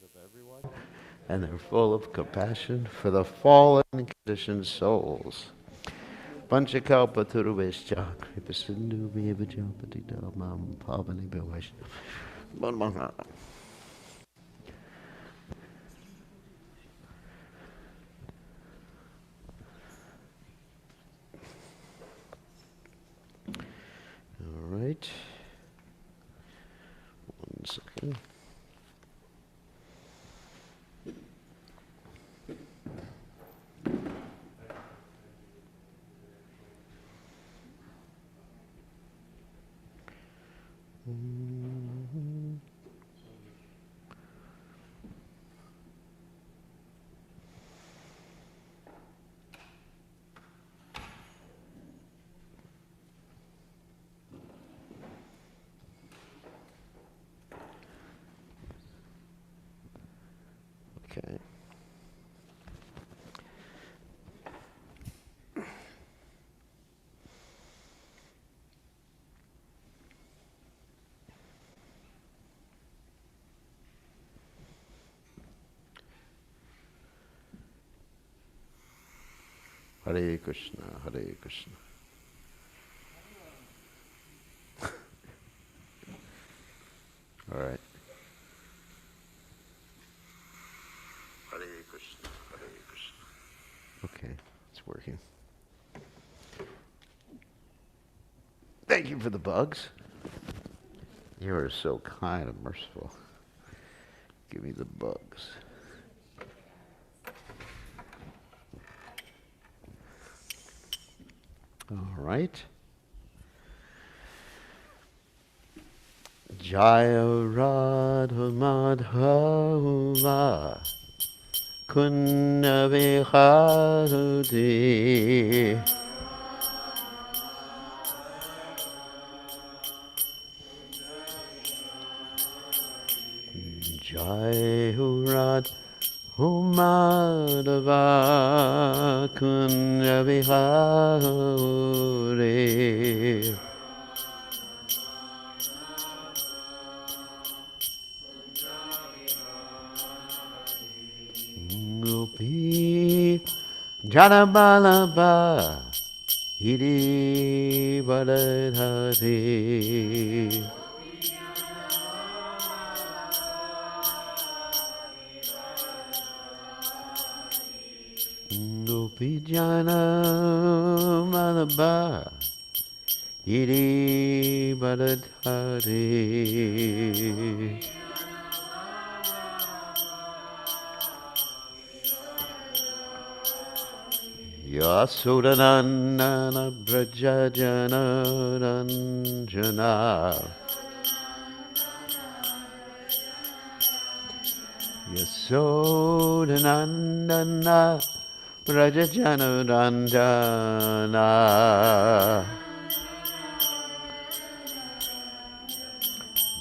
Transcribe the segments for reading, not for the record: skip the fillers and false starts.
Of everyone, and they're full of compassion for the fallen conditioned souls. Panchakalpa Turuvescha Kripasindu Vivajapati Dhamam Pavani Bhavesh. All right. 1 second. Okay. Hare Krishna, Hare Krishna. All right. Hare Krishna, Hare Krishna. Okay, it's working. Thank you for the bugs. You are so kind and merciful. Give me the bugs. All right. Jaya Radha Madhava Kunna Vihari Jai Radha Madhava Kunna Vihari Gopi Janabalaba Hiri Varadhari Gopi Janabalaba Hiri Varadhari Yasudanandana Brajajana Ranjana Yasudanandana Brajajana Ranjana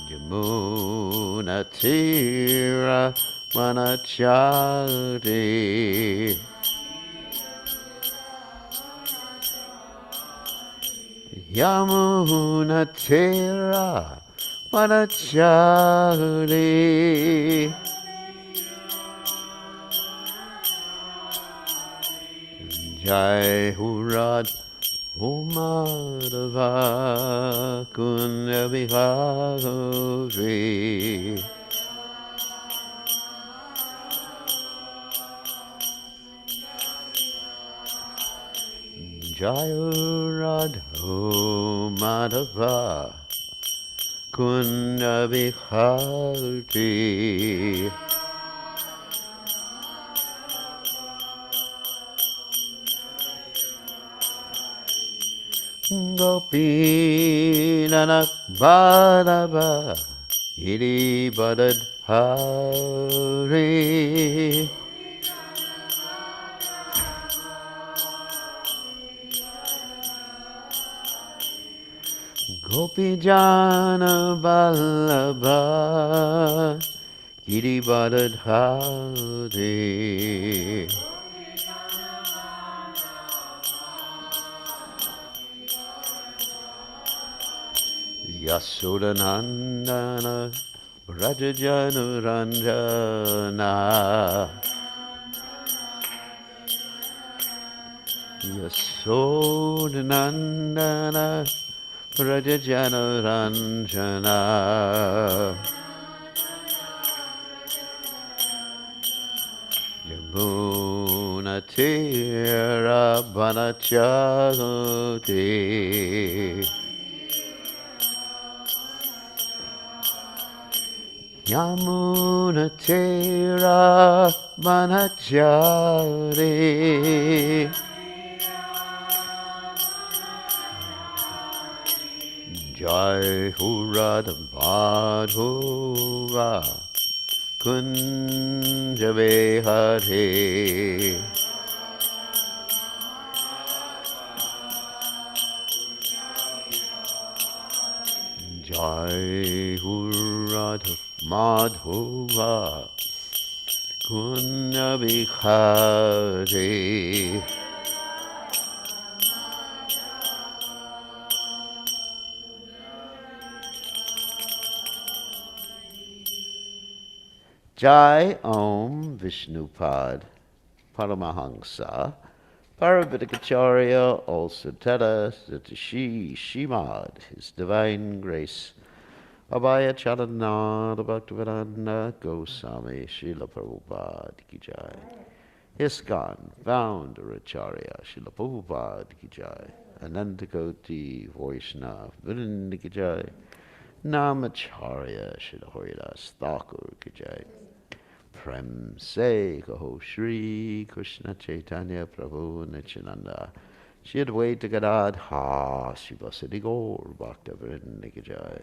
Yamuna Tira Manachari Yamuna Tira Manachari Jai Hurad Umadava Kun Bihari. Jaya Radha Madhava Kunda Bihari. Gopi Nanak Badaba Iri Badad Hari. Gopi Jana Vallabha Iri Badad Hari. Yasodanandana Rajajanu Ranjana. Yasodanandana Rajajanu Ranjana. Yamuna Tira Banachati. Yamuna Tira Banachari. Jai Hurad Madhova Kunja Behari. Jai Hurad Madhova Kunja Behari. Jai Om Vishnupad Paramahansa Parabhidikacharya also Teta Satishi Shimad, His Divine Grace Abhaya Chalananda Bhaktivedanta Goswami Srila Prabhupada Ki Jai. ISKCON Founder Acharya Srila Prabhupada Ki Jai. Anantakoti Vaishnava Vrinda Ki Jai. Namacharya Srila Haridas Thakur Ki Jai. Prem Se Kaho Shri Krishna Chaitanya Prabhu Nityananda Shri Advaita Gadadha Shivasati Gaur Bhakta-vrinda Ki Jai.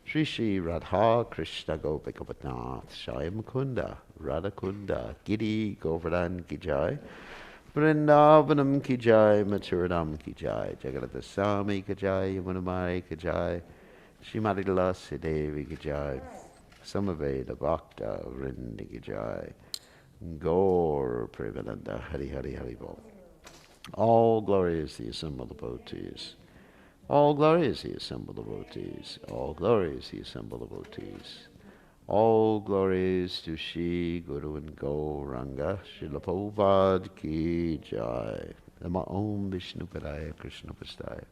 Shri Shri Radha Krishna Gopikapatnath Shai Mukunda Radha Kunda Giri Govardhan Ki Jai. Vrindavanam Ki Jai Mathuradam Ki Jai. Jagadata Swami Ki Jai Yamunamari Ki Jai. Shrimati Tulasi Devi Ki Jai. Samaveda Bhakta Vrinda Ki Jai. Gaur Premananda Hari Hari Hari Bol. All glory is the assembled devotees. All glory is the assembled devotees. All glory is the assembled devotees. All glories to Shri Guru and Gauranga Srila Prabhupada Ki Jai. Nama Om Vishnu Padaya Krishna Pastaya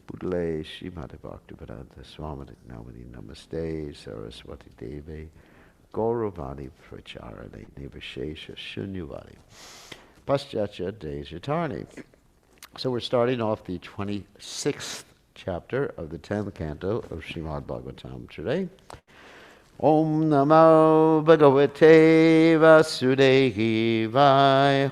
Budale Srimati Bhaktivedanta Swami Namani Namaste Saraswati Devi Gauravani Pracharane Nivashesha Shunyavadi Paschatya Dejatarni. So we're starting off the 26th chapter of the 10th canto of Srimad Bhagavatam today. Om Namo Bhagavate Vasudevaya.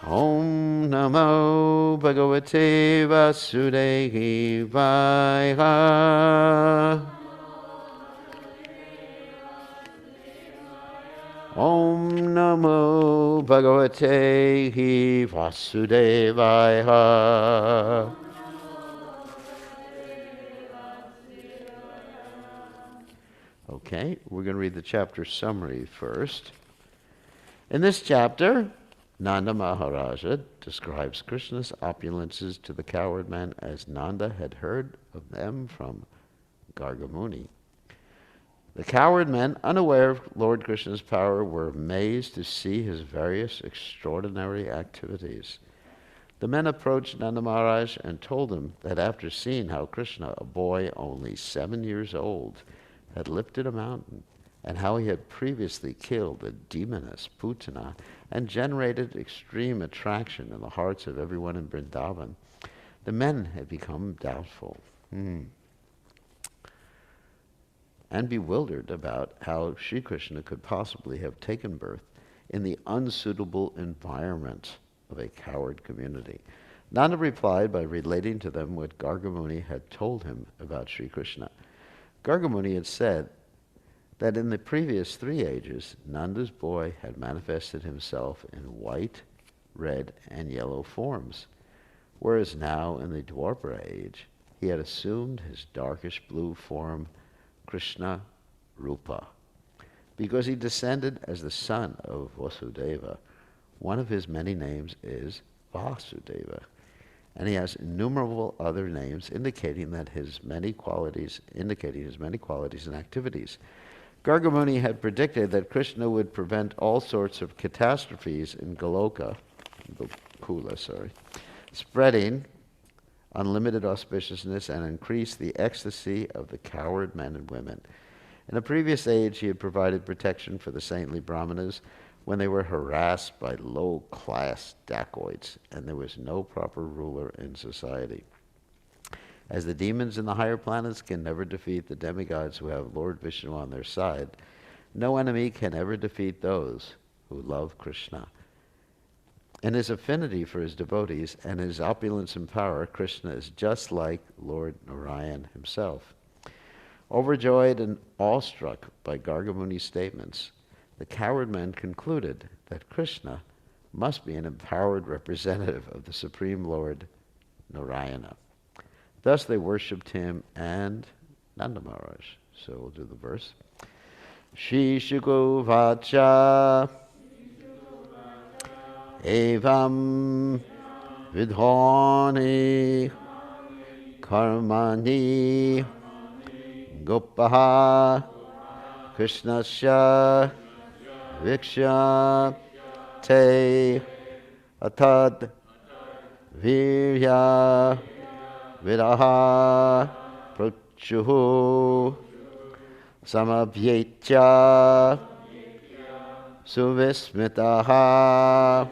Om Namo Bhagavate Vasudevaya. Om Namo Bhagavate Vasudevaya. Okay, we're going to read the chapter summary first. In this chapter, Nanda Maharaja describes Krishna's opulences to the coward men as Nanda had heard of them from Gargamuni. The coward men, unaware of Lord Krishna's power, were amazed to see his various extraordinary activities. The men approached Nanda Maharaj and told him that after seeing how Krishna, a boy only 7 years old, had lifted a mountain, and how he had previously killed the demoness Putana and generated extreme attraction in the hearts of everyone in Vrindavan, the men had become doubtful and bewildered about how Sri Krishna could possibly have taken birth in the unsuitable environment of a coward community. Nanda replied by relating to them what Gargamuni had told him about Sri Krishna. Gargamuni had said that in the previous 3 ages, Nanda's boy had manifested himself in white, red, and yellow forms, whereas now in the Dwapara age, he had assumed his darkish blue form, Krishna Rupa. Because he descended as the son of Vasudeva, one of his many names is Vasudeva, and he has innumerable other names indicating his many qualities and activities. Gargamuni had predicted that Krishna would prevent all sorts of catastrophes in Gokula, spreading unlimited auspiciousness and increase the ecstasy of the coward men and women. In a previous age, he had provided protection for the saintly brahmanas when they were harassed by low-class dacoits, and there was no proper ruler in society. As the demons in the higher planets can never defeat the demigods who have Lord Vishnu on their side, no enemy can ever defeat those who love Krishna. In his affinity for his devotees and his opulence and power, Krishna is just like Lord Narayan himself. Overjoyed and awestruck by Gargamuni's statements, the coward men concluded that Krishna must be an empowered representative of the Supreme Lord Narayana. Thus they worshipped him and Nanda Maharaj. So we'll do the verse. Shri Shuko Vacha Evam Vidhani Karmani Gopaha Krishnasya Viksha Te Atad Virya Vidaha Prochuhu Samabhyetya Suvismitaha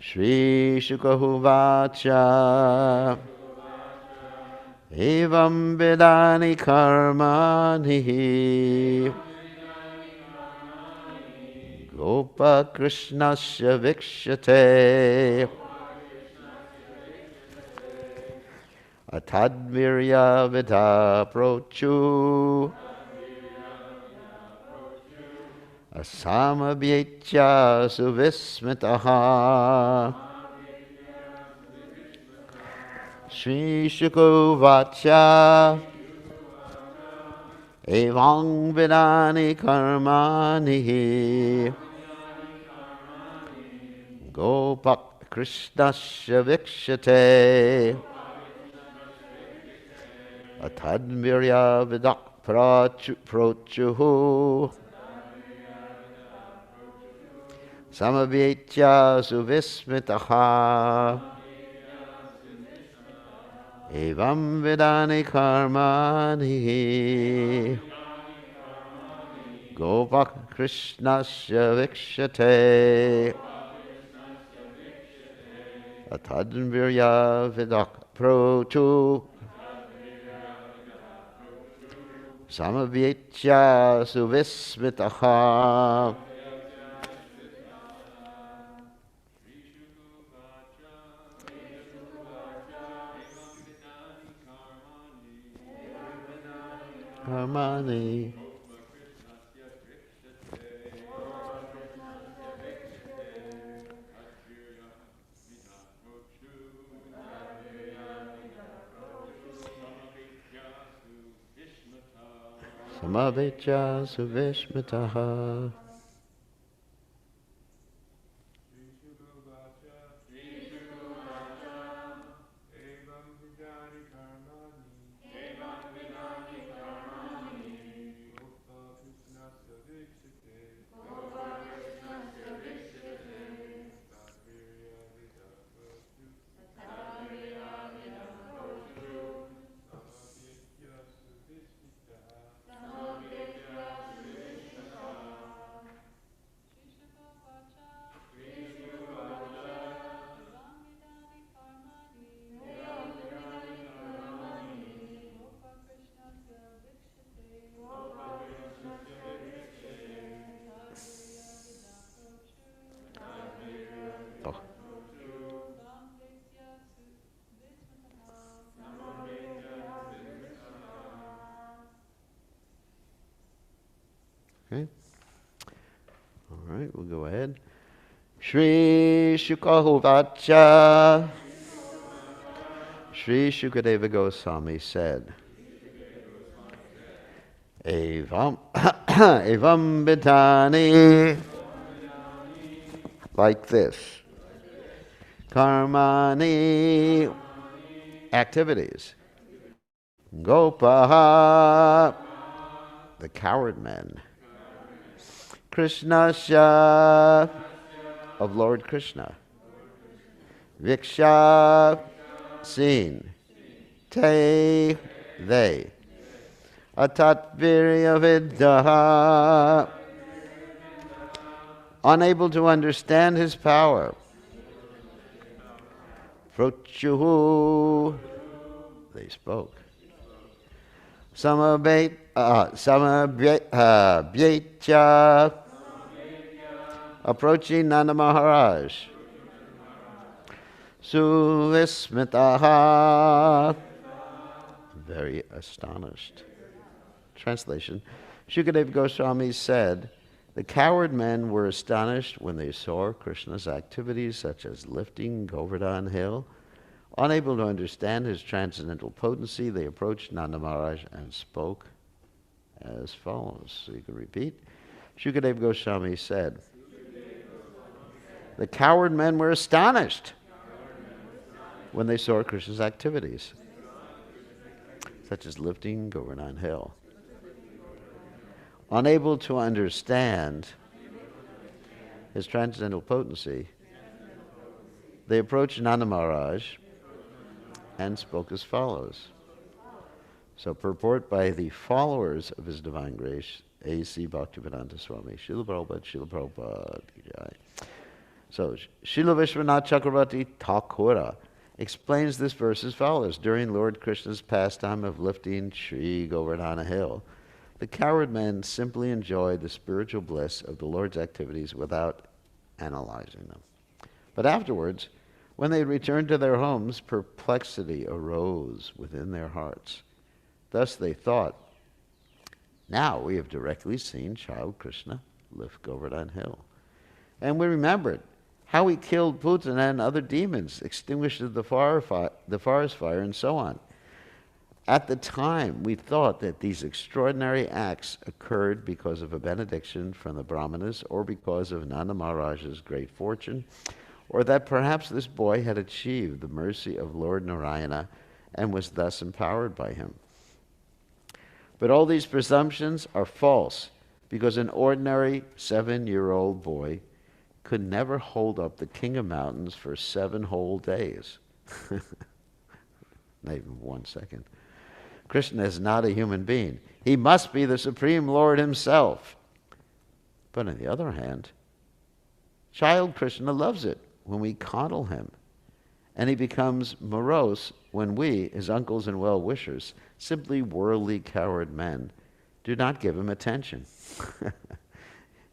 Shri Shukahuvacha Evam Vedani Karmani Gopa Krishnasya Vikshate Atadvirya Vida Prochu Asamabhyetya Suvismitaha Shri Shukovacha Evang Vidani Karmani Gopak Krishnasya Vikshate Atadvirya Vidak Prochuhu Samabhyetya Suvismitaha Evam Vidani Karmani Gopak Krishnasya Vikshate Atadvirya Vidak Prochu Samabhyetya Suvismitaha Karmani Samabhyetya Suvishmitaha Oh. Okay. All right, we'll go ahead. Shri Shukahovacha. Shri Shukadeva Goswami said, Evam, Evam Bitani, like this. Karmani, activities. Gopaha, the coward men. Krishnasya, of Lord Krishna. Viksha, seen. Te, they. Atatvirya viddaha, unable to understand his power. Prochuhu, they spoke. Samabhyetya, approaching Nanda Maharaj. Suvismitaha, very astonished. Translation. Shukadeva Goswami said, the coward men were astonished when they saw Krishna's activities such as lifting Govardhan hill. Unable to understand his transcendental potency, they approached Nanda Maharaj and spoke as follows. So you can repeat. Shukadeva Goswami said, the coward men were astonished when they saw Krishna's activities, such as lifting Govardhan hill. Unable to understand his transcendental potency, they approached Nanda Maharaj and spoke as follows. So purport by the followers of His Divine Grace, A.C. Bhaktivedanta Swami, Srila Prabhupada, Srila Prabhupada. So Srila Vishwanath Chakravarti Thakura explains this verse as follows. During Lord Krishna's pastime of lifting Sri Govardhana hill, the coward men simply enjoyed the spiritual bliss of the Lord's activities without analyzing them. But afterwards, when they returned to their homes, perplexity arose within their hearts. Thus they thought, now we have directly seen child Krishna lift Govardhan hill. And we remembered how he killed Putana and other demons, extinguished the forest fire, and so on. At the time, we thought that these extraordinary acts occurred because of a benediction from the Brahmanas or because of Nanda Maharaj's great fortune, or that perhaps this boy had achieved the mercy of Lord Narayana and was thus empowered by him. But all these presumptions are false, because an ordinary 7-year-old boy could never hold up the king of mountains for 7 whole days. Not even 1 second. Krishna is not a human being. He must be the Supreme Lord himself. But on the other hand, child Krishna loves it when we coddle him, and he becomes morose when we, his uncles and well-wishers, simply worldly coward men, do not give him attention.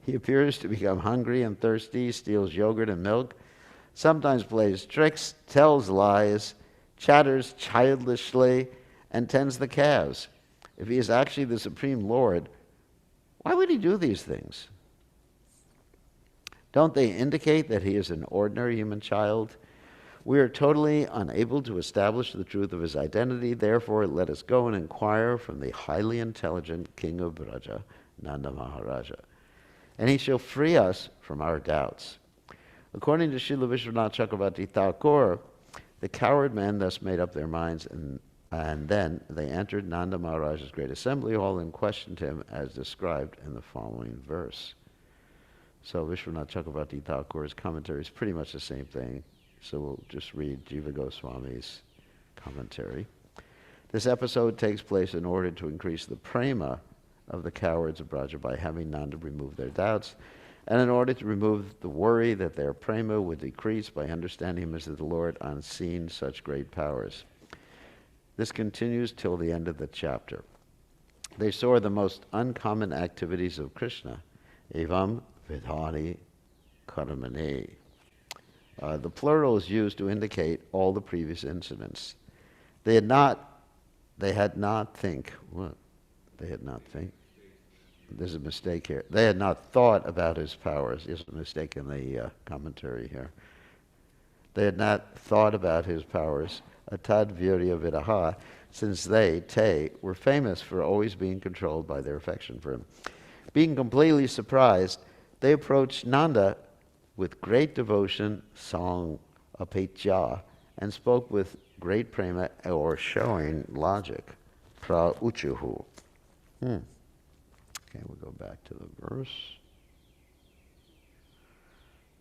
He appears to become hungry and thirsty, steals yogurt and milk, sometimes plays tricks, tells lies, chatters childishly, and tends the calves. If he is actually the Supreme Lord, why would he do these things? Don't they indicate that he is an ordinary human child? We are totally unable to establish the truth of his identity. Therefore, let us go and inquire from the highly intelligent king of Braja, Nanda Maharaja, and he shall free us from our doubts. According to Srila Vishwanath Chakravarti Thakur, the coward men thus made up their minds, and then they entered Nanda Maharaj's great assembly hall and questioned him as described in the following verse. So Vishwanath Chakravarti Thakur's commentary is pretty much the same thing. So we'll just read Jiva Goswami's commentary. This episode takes place in order to increase the prema of the cowards of Braja by having Nanda remove their doubts, and in order to remove the worry that their prema would decrease by understanding him as the Lord on seeing such great powers. This continues till the end of the chapter. They saw the most uncommon activities of Krishna, evam vidhani karamani. The plural is used to indicate all the previous incidents. They had not think, what? They had not think. There's a mistake here. They had not thought about his powers. There's a mistake in the commentary here. They had not thought about his powers, atad virya vidaha, since they, te, were famous for always being controlled by their affection for him. Being completely surprised, they approached Nanda with great devotion, song, apetya, and spoke with great prema, or showing logic, pra uchuhu. Okay, we'll go back to the verse.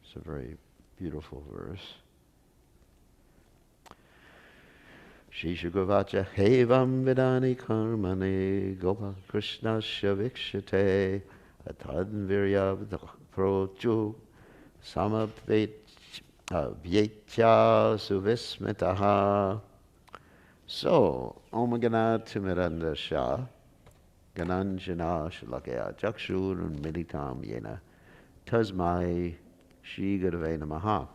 It's a very beautiful verse. Shishugavacha hevam vidani karmane gopa krishna shavikshate atadvirya prochu samapvetya suvismitaha. So, Omagana Timiranda Shah Gananjana Shalakaya Jakshur Militam Yena Tasmai Shri Gurave Namaha.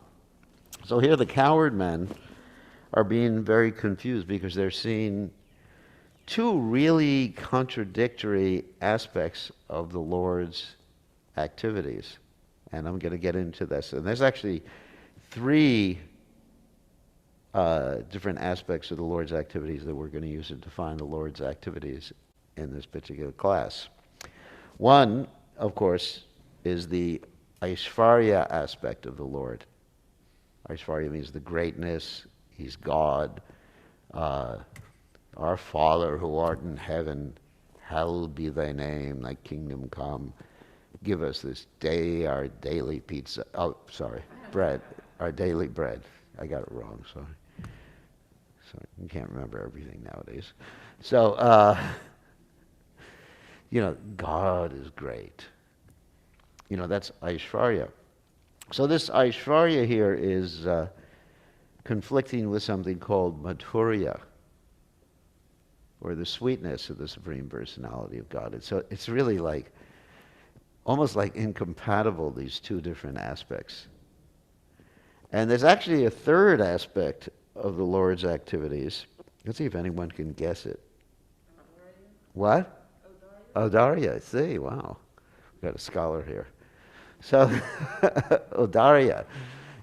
So here the coward men are being very confused because they're seeing two really contradictory aspects of the Lord's activities. And I'm going to get into this. And there's actually three different aspects of the Lord's activities that we're going to use to define the Lord's activities in this particular class. One, of course, is the Aishvarya aspect of the Lord. Aishvarya means the greatness. He's God. Our Father who art in heaven, hallowed be thy name, thy kingdom come. Give us this day our daily pizza. Oh, sorry, bread. Our daily bread. I got it wrong, sorry. You can't remember everything nowadays. So, God is great. That's Aishvarya. So this Aishvarya here is conflicting with something called Madhurya, or the sweetness of the Supreme Personality of God. It's really almost like incompatible, these two different aspects. And there's actually a third aspect of the Lord's activities. Let's see if anyone can guess it. What? Audarya. See, wow. We've got a scholar here. So, Audarya,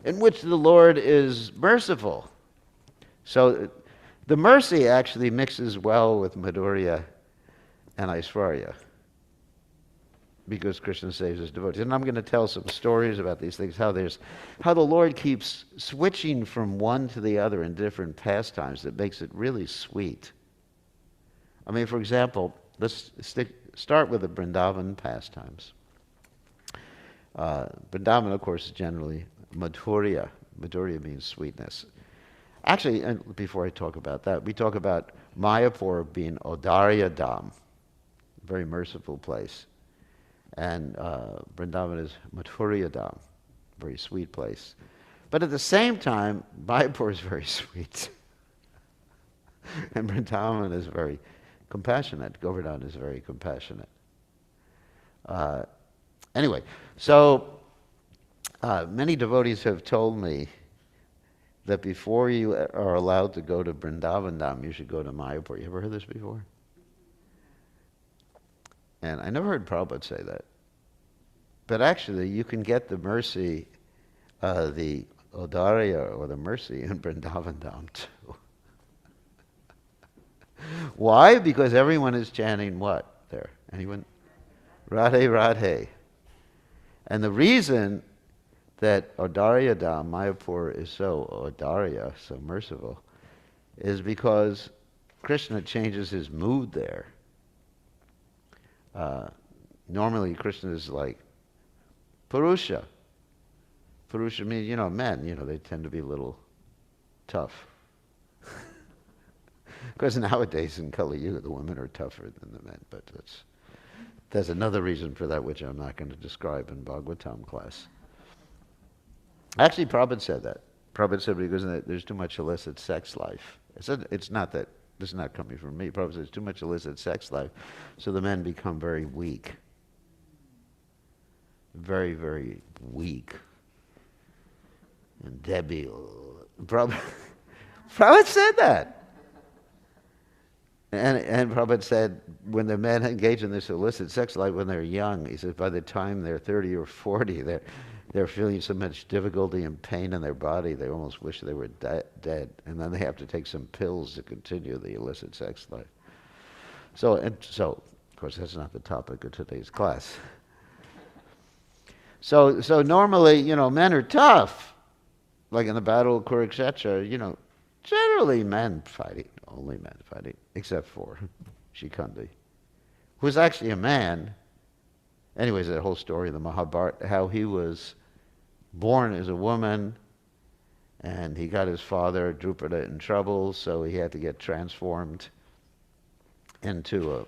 in which the Lord is merciful. So, the mercy actually mixes well with Madhurya and Aishvarya, because Krishna saves his devotees. And I'm going to tell some stories about these things, how the Lord keeps switching from one to the other in different pastimes that makes it really sweet. I mean, for example, let's start with the Vrindavan pastimes. Vrindavan, of course, is generally Madhurya. Madhurya means sweetness. Actually, and before I talk about that, we talk about Mayapur being Audarya Dham, a very merciful place. And Vrindavan is Madhurya Dham, very sweet place. But at the same time, Mayapur is very sweet. And Vrindavan is very compassionate. Govardhan is very compassionate. Anyway, so many devotees have told me that before you are allowed to go to Vrindavan Dham, you should go to Mayapur. You ever heard this before? And I never heard Prabhupada say that. But actually, you can get the mercy, the Audarya, or the mercy in Vrindavan Dham too. Why? Because everyone is chanting what there? Anyone? Radhe Radhe. And the reason that Audarya Dham, Mayapur, is so Audarya, so merciful, is because Krishna changes his mood there. Normally, Krishna is like Purusha. Purusha means, men, they tend to be a little tough. Because nowadays in Kali Yuga, the women are tougher than the men, but there's another reason for that, which I'm not going to describe in Bhagavatam class. Actually, Prabhupada said that. Prabhupada said because there's too much illicit sex life. It's not that, this is not coming from me. Prabhupada said there's too much illicit sex life, so the men become very weak. Very, very weak. And Debbie, Prabhupada said that. And Prabhupada said, when the men engage in this illicit sex life when they're young, he says by the time they're 30 or 40, they're feeling so much difficulty and pain in their body, they almost wish they were dead. And then they have to take some pills to continue the illicit sex life. So, of course, that's not the topic of today's class. So normally, men are tough. Like in the Battle of Kurukshetra, generally men fighting, only men fighting, except for Shikandi, who's actually a man. Anyways, that whole story of the Mahabharata, how he was born as a woman, and he got his father, Drupada, in trouble, so he had to get transformed into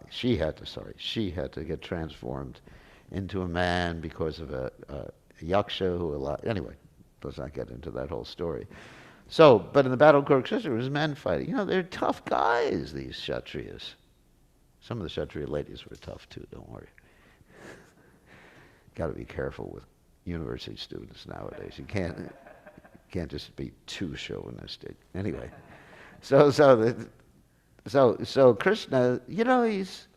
she had to get transformed into a man because of a yaksha who allowed, anyway, let's not get into that whole story. So, but in the Battle of Kurukshetra, it was men fighting. They're tough guys, these Kshatriyas. Some of the Kshatriya ladies were tough too, don't worry. Got to be careful with university students nowadays. You can't just be too chauvinistic. Anyway, so Krishna, he's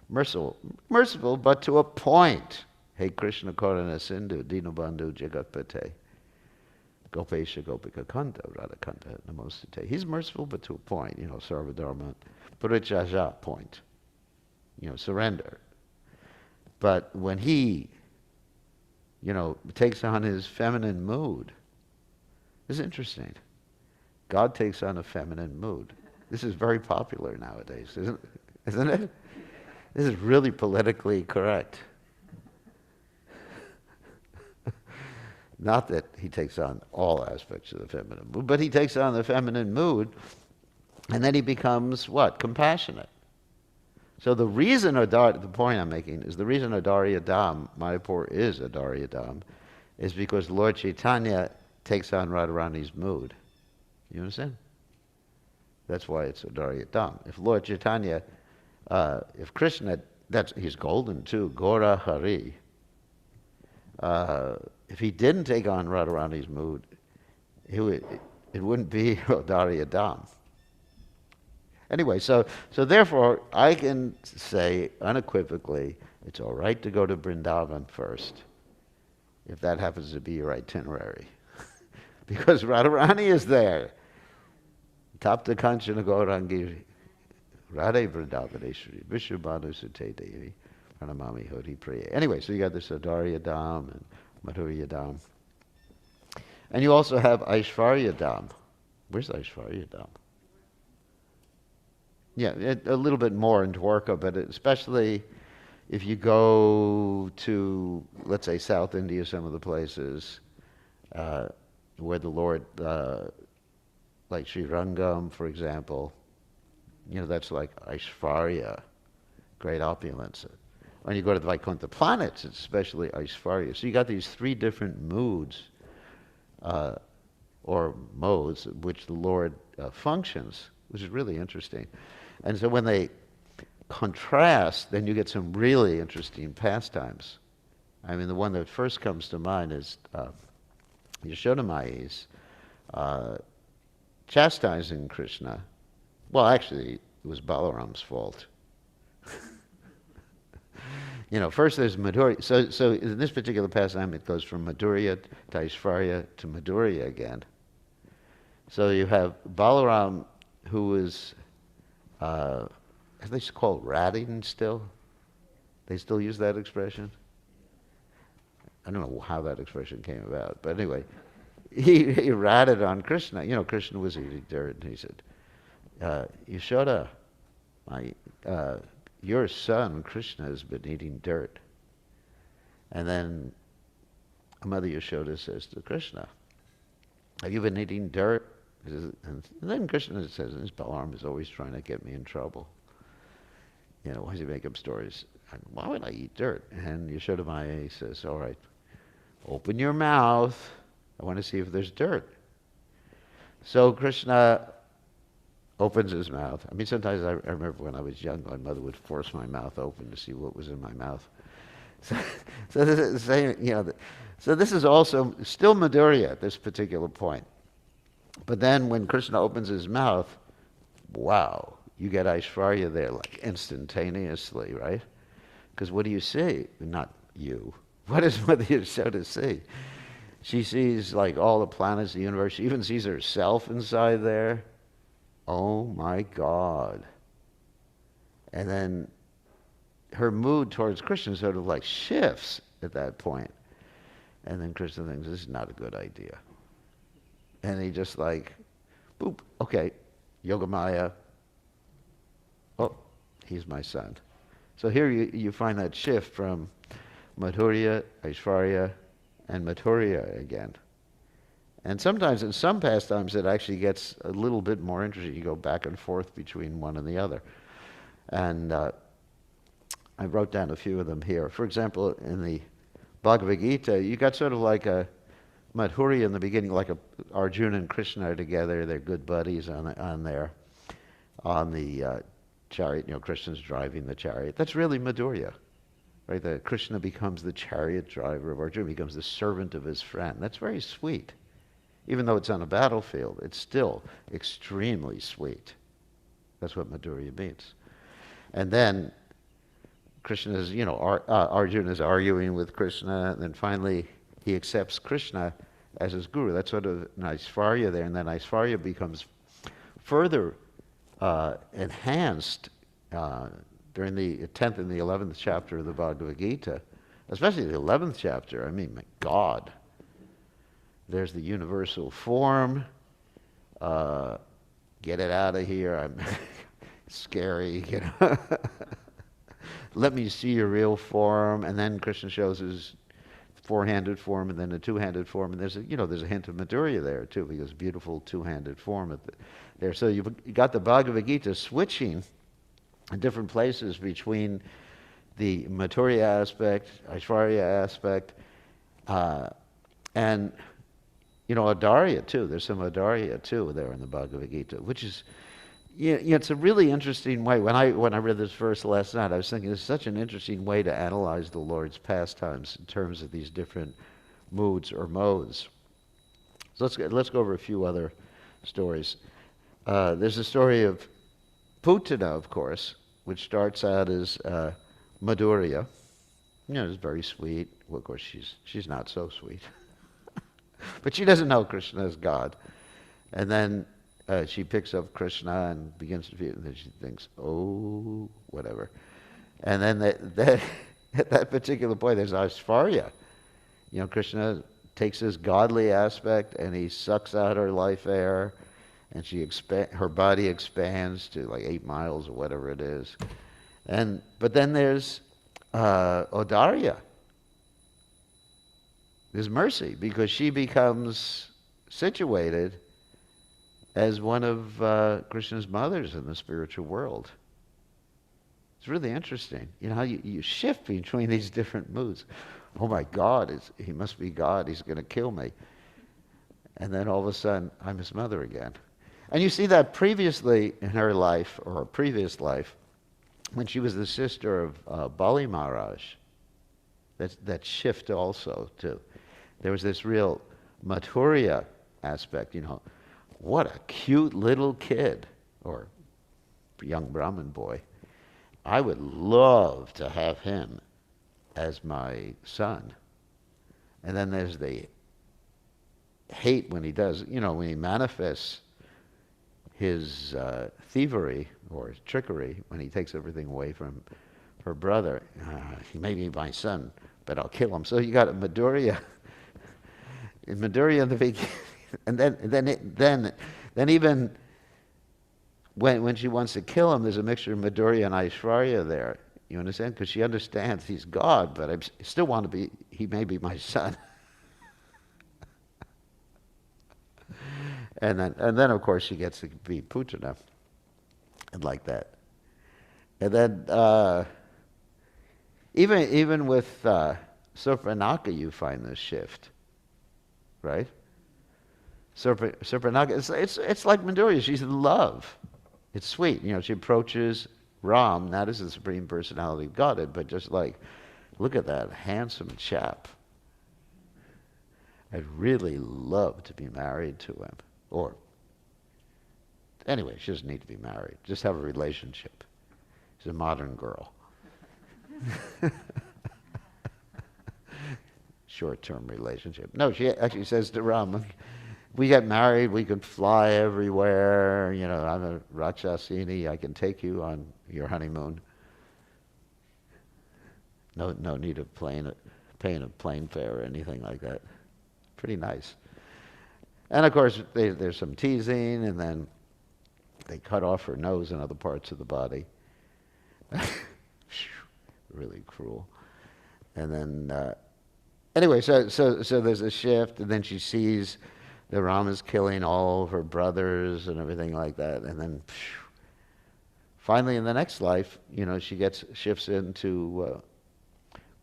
merciful, but to a point. Hey Krishna Karana Sindhu, Dinabandhu Jagatpate, Gopesha Gopika Kanta, Radhakanta Namostate. He's merciful, but to a point, Sarvadharma, Parichaja point, surrender. But when he, takes on his feminine mood, this is interesting. God takes on a feminine mood. This is very popular nowadays, isn't it? This is really politically correct. Not that he takes on all aspects of the feminine mood, but he takes on the feminine mood, and then he becomes what? Compassionate. So the point I'm making is the reason Adarya Dham, Mayapur is Adarya Dham, is because Lord Chaitanya takes on Radharani's mood. You understand? That's why it's Adarya Dham. If Lord Chaitanya, if Krishna, he's golden too, Gora Hari. If he didn't take on Radharani's mood, it wouldn't be Adarya Dham. Anyway, so therefore, I can say unequivocally, it's all right to go to Vrindavan first, if that happens to be your itinerary. Because Radharani is there. Tapta Kanchana Gaurangi Radhe Vrindavaneshwari Vishwabhanu Sute Devi Pranamami Hori Priya. Anyway, so you got this Adarya Dham and Madhurya Dham. And you also have Aishvarya Dham. Where's Aishvarya Dham? Yeah, a little bit more in Dwarka, but especially if you go to, let's say, South India, some of the places where the Lord, like Sri Rangam, for example, that's like Aishvarya, great opulence. When you go to the Vaikuntha planets, it's especially Aishvarya. So you got these three different moods, or modes, which the Lord functions, which is really interesting. And so when they contrast, then you get some really interesting pastimes. I mean, the one that first comes to mind is Yashodamai's chastising Krishna. Well, actually, it was Balaram's fault. First there's Madhurya. So in this particular pastime, it goes from Madhurya to Aishvarya to Madhurya again. So you have Balaram, who is, are they called ratting still? They still use that expression? I don't know how that expression came about, but anyway, he ratted on Krishna. Krishna was eating dirt, and he said, Yashoda, your son Krishna has been eating dirt. And then Mother Yashoda says to Krishna, have you been eating dirt? And then Krishna says, this Balaram is always trying to get me in trouble. Why does he make up stories? Why would I eat dirt? And Yashoda Maya says, all right, open your mouth. I want to see if there's dirt. So Krishna opens his mouth. I mean, sometimes I remember when I was young, my mother would force my mouth open to see what was in my mouth. So this is the same, So this is also still Madhurya at this particular point. But then when Krishna opens his mouth, wow, you get Aishwarya there like instantaneously, right? Because what do you see? Not you. What is Mother Yashoda see? She sees like all the planets, the universe. She even sees herself inside there. Oh my God. And then her mood towards Krishna sort of like shifts at that point. And then Krishna thinks, this is not a good idea. And he just like, boop, okay, Yogamaya. Oh, he's my son. So here you find that shift from Madhurya, Aishwarya, and Madhurya again. And sometimes in some pastimes it actually gets a little bit more interesting. You go back and forth between one and the other. And I wrote down a few of them here. For example, in the Bhagavad Gita, you got sort of like a Madhurya in the beginning, like Arjuna and Krishna are together. They're good buddies on the chariot. You know, Krishna's driving the chariot. That's really Madhurya, right? That Krishna becomes the chariot driver of Arjuna, becomes the servant of his friend. That's very sweet. Even though it's on a battlefield, it's still extremely sweet. That's what Madhurya means. And then Krishna is, Arjuna is arguing with Krishna, and then finally he accepts Krishna as his guru. That's sort of an Aishwarya there, and then Aishwarya becomes further enhanced during the 10th and the 11th chapter of the Bhagavad Gita, especially the 11th chapter. I mean, my God. There's the universal form. Get it out of here. I'm scary, Let me see your real form. And then Krishna shows his four-handed form and then a two-handed form. And there's a hint of Madhurya there too, because beautiful two-handed form there. So you've got the Bhagavad Gita switching in different places between the Madhurya aspect, Aishwarya aspect, and Adarya too. There's some Adarya too there in the Bhagavad Gita, which is, it's a really interesting way. When I read this verse last night, I was thinking it's such an interesting way to analyze the Lord's pastimes in terms of these different moods or modes. So let's go over a few other stories. There's a story of Putana, of course, which starts out as Madhurya. It's very sweet. Well, of course, she's not so sweet. But she doesn't know Krishna is God. And then she picks up Krishna and begins to feel, and then she thinks, oh, whatever. And then at that particular point, there's Aishwarya. Krishna takes this godly aspect and he sucks out her life air, and her body expands to like 8 miles or whatever it is. But then there's Odarya. There's mercy, because she becomes situated as one of Krishna's mothers in the spiritual world. It's really interesting. How you shift between these different moods. Oh my God, he must be God. He's going to kill me. And then all of a sudden, I'm his mother again. And you see that previously in her life, or her previous life, when she was the sister of Bali Maharaj. That shift also, too. There was this real Madhurya aspect, What a cute little kid, or young Brahmin boy. I would love to have him as my son. And then there's the hate when he does, when he manifests his thievery or his trickery, when he takes everything away from her brother. He may be my son, but I'll kill him. So you got a Madhurya. In Madhurya in the beginning, and then even when she wants to kill him, there's a mixture of Madhurya and Aishwarya there. You understand? Because she understands he's God, but I still want to be. He may be my son. and then of course she gets to be Putana, and like that. And then even with Surpanaka, you find this shift. Right? Surpanaka, it's like Madhurya. She's in love. It's sweet. She approaches Ram, not as the Supreme Personality of Godhead, but just like, look at that handsome chap. I'd really love to be married to him. Or, anyway, she doesn't need to be married. Just have a relationship. She's a modern girl. Short-term relationship. No, she actually says to Ram, we get married, we could fly everywhere. You know, I'm a Rakshasini. I can take you on your honeymoon. No need of paying a plane fare or anything like that. Pretty nice. And of course, there's some teasing, and then they cut off her nose and other parts of the body. Really cruel. And then, anyway, so there's a shift, and then she sees that Rama's killing all of her brothers and everything like that, and then finally in the next life, you know, she shifts into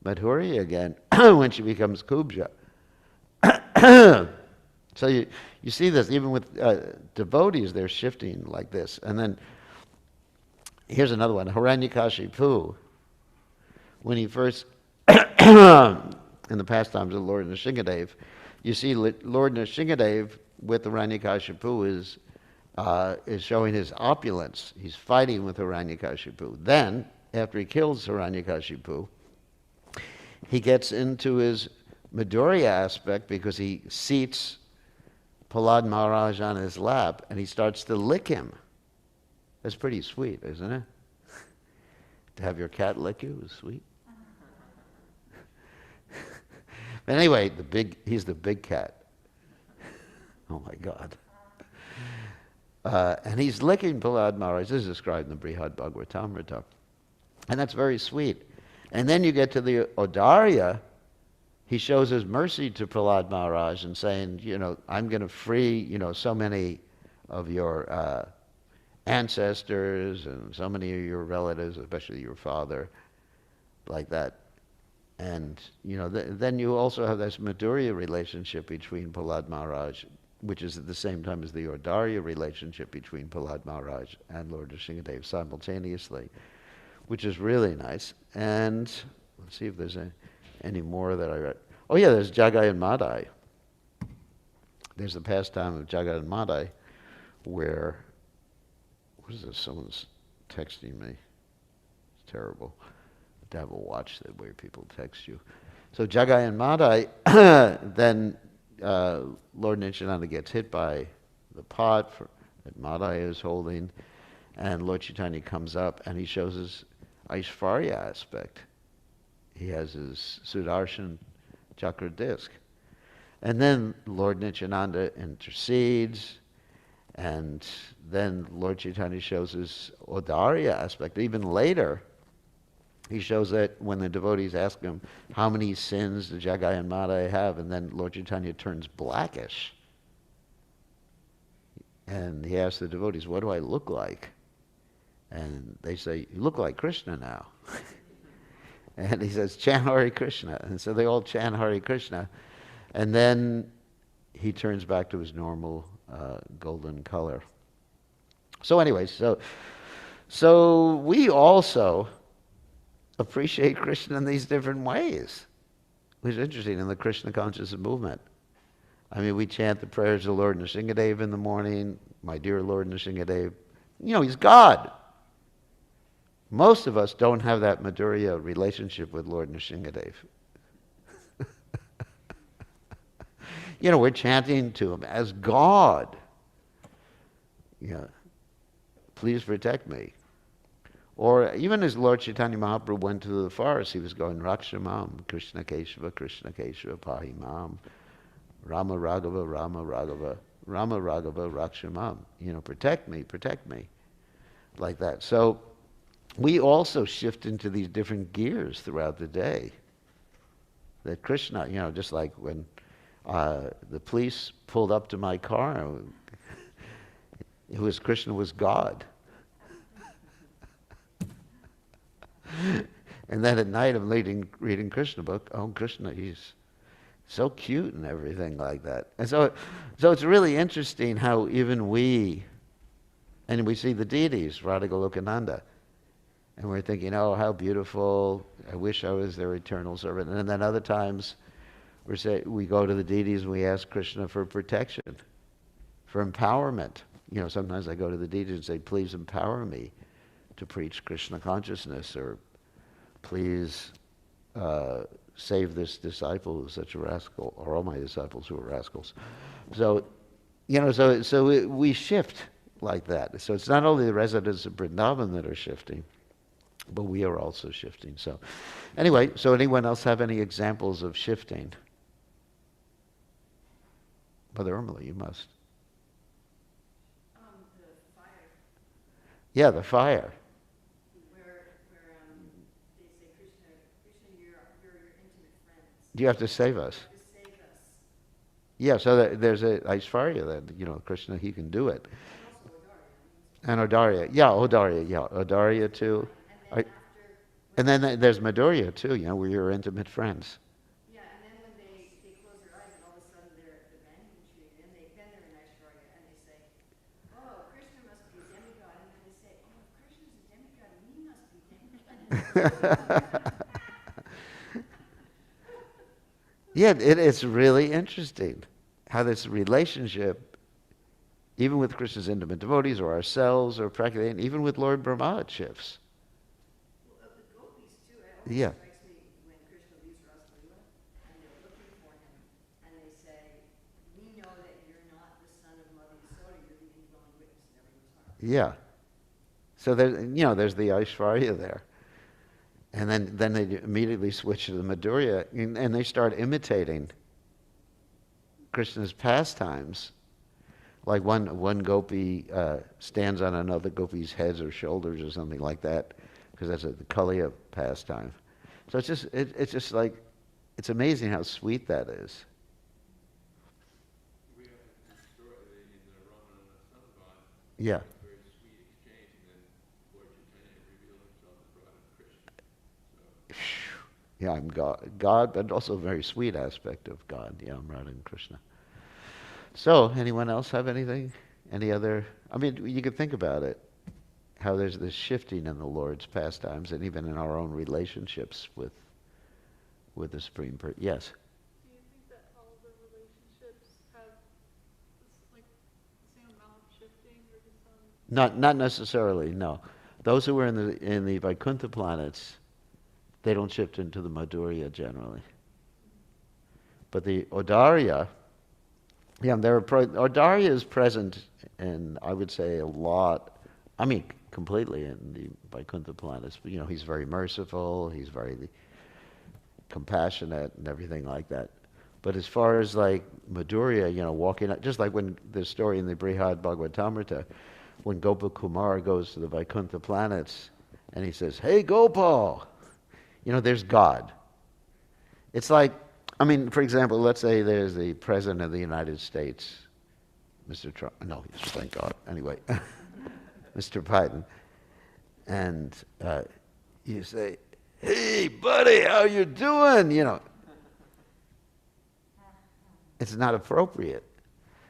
Madhuri again when she becomes Kubja. So you see this even with devotees, they're shifting like this. And then here's another one, Hiranyakashipu. When he first, in the pastimes of Lord Nrsingadev, you see Lord Nrsingadev with Hiranyakashipu is showing his opulence. He's fighting with Hiranyakashipu. Then, after he kills Hiranyakashipu, he gets into his Madhurya aspect because he seats Prahlad Maharaj on his lap and he starts to lick him. That's pretty sweet, isn't it? To have your cat lick you is sweet. But anyway, he's the big cat. Oh my God. And he's licking Prahlad Maharaj. This is described in the Brihad Bhagavatamrita. And that's very sweet. And then you get to the Audarya. He shows his mercy to Prahlad Maharaj and saying, you know, I'm going to free, you know, so many of your ancestors and so many of your relatives, especially your father, like that. And, you know, then you also have this Madhurya relationship between Prahlad Maharaj, which is at the same time as the Audarya relationship between Prahlad Maharaj and Lord Nrsingadev simultaneously, which is really nice. And let's see if there's any more that I read. Oh yeah, there's Jagai and Madai. There's the pastime of Jagai and Madai where, what is this? Someone's texting me. It's terrible. To have a watch that way people text you. So Jagai and Madai, then Lord Nityananda gets hit by the pot that Madai is holding, and Lord Chaitanya comes up and he shows his Aishvarya aspect. He has his Sudarshan chakra disc. And then Lord Nityananda intercedes, and then Lord Chaitanya shows his Audarya aspect. Even later, he shows that when the devotees ask him, how many sins did Jagai and Madai have? And then Lord Chaitanya turns blackish. And he asks the devotees, what do I look like? And they say, you look like Krishna now. And he says, chant Hare Krishna. And so they all chant Hare Krishna. And then he turns back to his normal golden color. So anyway, so we also appreciate Krishna in these different ways, which is interesting in the Krishna consciousness movement. I mean, we chant the prayers of Lord Nrsingadev in the morning, my dear Lord Nrsingadev. You know, he's God. Most of us don't have that Madhurya relationship with Lord Nrsingadev. You know, we're chanting to him as God. Yeah, please protect me. Or even as Lord Chaitanya Mahaprabhu went to the forest, he was going, Rakshamam, Krishna Keshava, Pahi Mam, Rama Raghava, Rama Raghava, Rama Raghava, Rakshamam. You know, protect me, like that. So we also shift into these different gears throughout the day. That Krishna, you know, just like when the police pulled up to my car, Krishna was God. And then at night I'm reading Krishna book. Oh, Krishna, he's so cute and everything like that. And so it's really interesting how even we see the deities, Radha Golokananda, and we're thinking, oh, how beautiful, I wish I was their eternal servant. And then other times We go to the deities and we ask Krishna for protection, for empowerment. Sometimes I go to the deities and say, please empower me to preach Krishna consciousness, or please save this disciple who's such a rascal, or all my disciples who are rascals. So, we shift like that. So it's not only the residents of Vrindavan that are shifting, but we are also shifting. So anyway, so anyone else have any examples of shifting? Mother Urmila, you must. The fire. Yeah, the fire. Where they say, Krishna, you're your intimate friends. You have to save us. You have to save us. Yeah, so there's a Aishvarya that, Krishna, he can do it. And also Odarya. And Odarya. Yeah, Odarya. Yeah, Odarya too. And then And then there's Madhurya too, we're your intimate friends. yeah, and then when they close their eyes and all of a sudden they're at the banyan tree, then they're in Aishwarya and they say, oh, Krishna must be a demigod. And then they say, oh, if Krishna's a demigod, we must be demigods. Yeah, it's really interesting how this relationship, even with Krishna's intimate devotees or ourselves or practically, and even with Lord Brahma, it shifts. Well, the gopis too, it Yeah. always strikes me when Krishna leaves Rasa Leela and they're looking for him and they say, we know that you're not the son of Mother Yasoda, you're the indwelling witness in everyone's heart. Yeah. So there's the Aishvarya there. And then they immediately switch to the Madhurya, and they start imitating Krishna's pastimes. Like one gopi stands on another gopi's heads or shoulders or something like that, because that's the Kaliya pastime. So it's just like, it's amazing how sweet that is. We have this story in the Ramana and Sambhad. Yeah. Very sweet exchange, and then Lord Chaitanya revealed himself as Radha Krishna. Yeah, I'm God, but also a very sweet aspect of God. Yeah, I'm Radha and Krishna. So, anyone else have anything? Any other? I mean, you could think about it, how there's this shifting in the Lord's pastimes, and even in our own relationships with the Supreme Person. Yes? Do you think that all the relationships have like the same amount of shifting, or just some? Not necessarily, no. Those who are in the Vaikuntha planets, they don't shift into the Madhurya generally. But the Odarya, Odarya is present in, I would say, a lot, completely in the Vaikuntha planets. He's very merciful, he's very compassionate and everything like that. But as far as like Madhurya, walking out, just like when the story in the Brihad Bhagavatamrita, when Gopakumar goes to the Vaikuntha planets and he says, hey Gopal, there's God. It's like, for example, let's say there's the President of the United States, Mr. Trump. No, thank God. Anyway, Mr. Biden. And you say, hey, buddy, how you doing? It's not appropriate.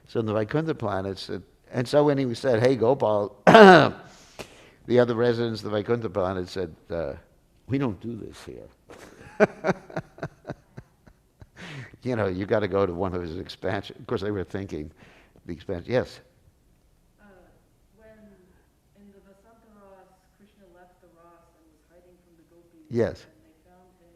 So in the Vaikuntha planets, and so when he said, hey, Gopal, the other residents of the Vaikuntha planet said, we don't do this here. You got to go to one of his expansions. Of course, they were thinking the expansion. Yes? When in the Vasanta Ras, Krishna left the Ras and was hiding from the gopis. Yes. And they found him,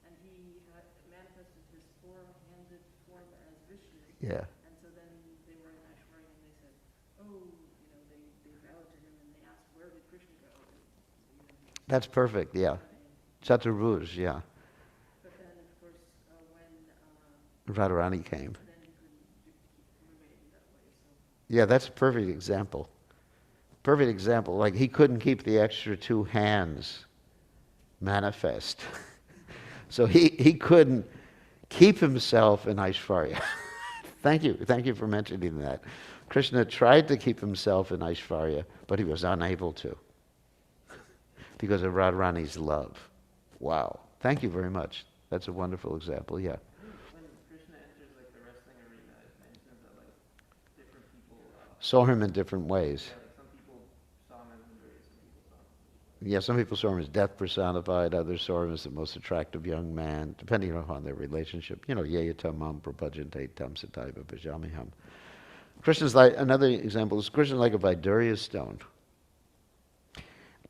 and he had manifested his four-handed form as Vishnu. Yeah. And so then they were in Aishwarya and they said, oh, they bowed to him and they asked, where did Krishna go? That's perfect, yeah. Chaturbuj, yeah. But then, of course, when Radharani came. then he couldn't keep remain that way. So Yeah, that's a perfect example. Perfect example. Like he couldn't keep the extra two hands manifest. So he couldn't keep himself in Aishvarya. Thank you for mentioning that. Krishna tried to keep himself in Aishvarya, but he was unable to because of Radharani's love. Wow. Thank you very much. That's a wonderful example, yeah. When Krishna enters like the wrestling arena, it mentions that like different people Saw him in different ways. yeah, like some people saw him as Madhurya, some people saw him as Yeah, some people saw him as death personified, others saw him as the most attractive young man, depending upon their relationship. You know, yeyatamam prabhajante tam sataiva bhajamiham. Krishna's like, another example is Krishna's like a Vaidurya stone.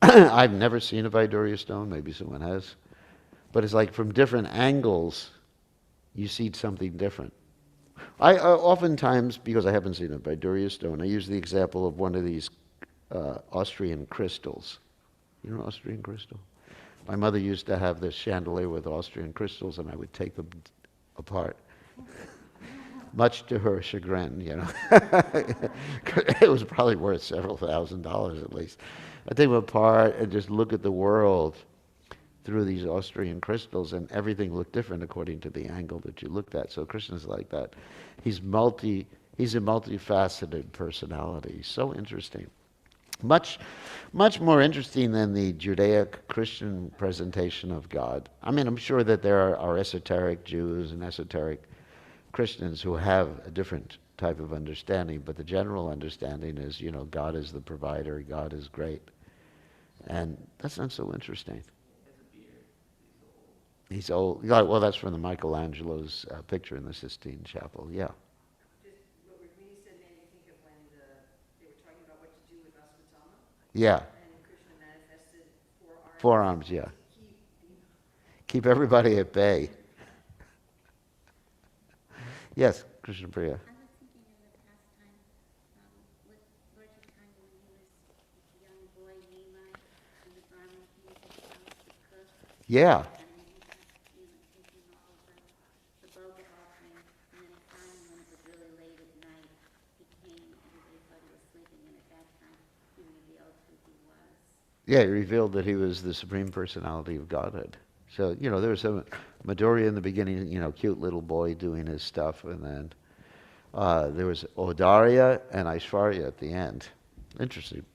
I've never seen a Vaidurya stone, maybe someone has, but it's like from different angles, you see something different. I oftentimes, because I haven't seen a Vaidurya stone, I use the example of one of these Austrian crystals. You know Austrian crystal? My mother used to have this chandelier with Austrian crystals, and I would take them apart. Much to her chagrin, you know. It was probably worth several $1,000s at least. I take them apart and just look at the world through these Austrian crystals, and everything looked different according to the angle that you looked at. So Krishna's like that. He's a multifaceted personality. So interesting. Much more interesting than the Judaic-Christian presentation of God. I mean, I'm sure that there are esoteric Jews and esoteric Christians who have a different type of understanding, but the general understanding is, you know, God is the provider, God is great. And that's not so interesting. He's old. Yeah, well, that's from the Michelangelo's picture in the Sistine Chapel, yeah. Just when you said made me think of when they were talking about what to do with Asvatthama. Yeah. And Krishna manifested Four arms, yeah. Keep everybody at bay. Yes, Krishna Priya. I was thinking in the past time, with Lord Chaitanya when he was a young boy, Nima, and the Brahmin came to his house to cook. Yeah. And then he had, taken all of the boga offering, and then finally when it was really late at night, he came, everybody thought he was sleeping, and at that time he revealed who he was. Yeah, he revealed that he was the Supreme Personality of Godhead. So, you know, there was some Madhurya in the beginning, you know, cute little boy doing his stuff, and then there was Audarya and Aishwarya at the end. Interesting.